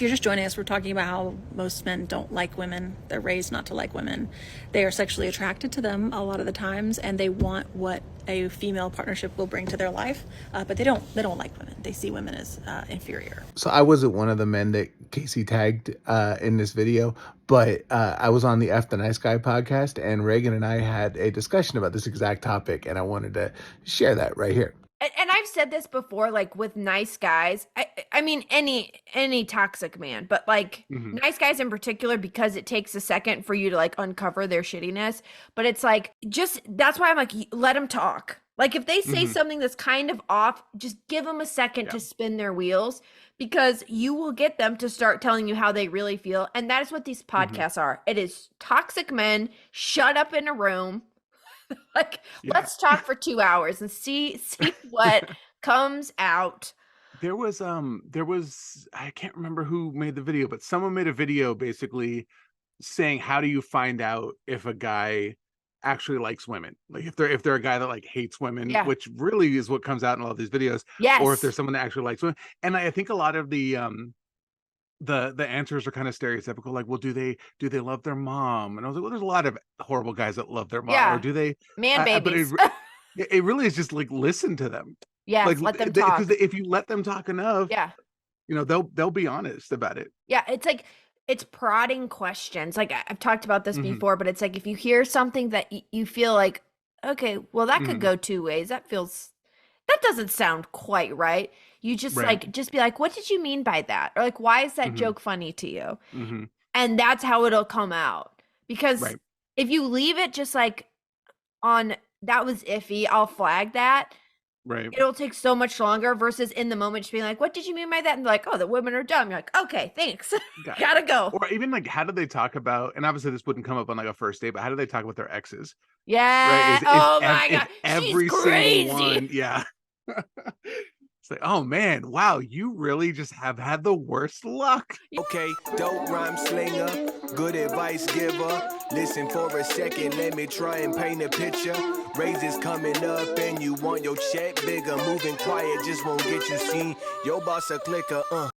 If you're just joining us, we're talking about how most men don't like women. They're raised not to like women. They are sexually attracted to them a lot of the times, and they want what a female partnership will bring to their life. But they don't like women. They see women as inferior. So I wasn't one of the men that Casey tagged in this video, but I was on the F the Nice Guy podcast, and Regan and I had a discussion about this exact topic, and I wanted to share that right here. And I've said this before, like with nice guys, I mean, any toxic man, but like nice guys in particular, because it takes a second for you to like uncover their shittiness. But it's like, just, that's why I'm like, let them talk. Like if they say something that's kind of off, just give them a second to spin their wheels, because you will get them to start telling you how they really feel. And that is what these podcasts are. It is toxic men shut up in a room. Like, let's talk for 2 hours and see what comes out. There was I can't remember who made the video, but someone made a video basically saying, how do you find out if a guy actually likes women? Like if they're a guy that like hates women, which really is what comes out in all of these videos. Yes. Or if there's someone that actually likes women. And I think a lot of the answers are kind of stereotypical, like, well, do they love their mom? And I was like, well, there's a lot of horrible guys that love their mom. Or do they man babies? But it really is just like, listen to them. Yeah, like, let them talk. Because if you let them talk enough, you know, they'll be honest about it. Yeah, it's like, it's prodding questions. Like I've talked about this before, but it's like, if you hear something that you feel like, okay, well, that could go two ways. That doesn't sound quite right. You just just be like, what did you mean by that? Or like, why is that joke funny to you? And that's how it'll come out. Because if you leave it just like on, that was iffy, I'll flag that. Right. It'll take so much longer versus in the moment just being like, what did you mean by that? And they're like, oh, the women are dumb. You're like, okay, thanks. Gotta go. Or even like, how do they talk about, and obviously this wouldn't come up on like a first date, but how do they talk about their exes? Yeah. Right? Oh my God. Every She's crazy. single one. Yeah. It's like, oh man, wow, you really just have had the worst luck. Okay, dope rhyme slinger, good advice giver. Listen for a second, let me try and paint a picture. Raises coming up and you want your check bigger. Moving quiet just won't get you seen. Your boss a clicker,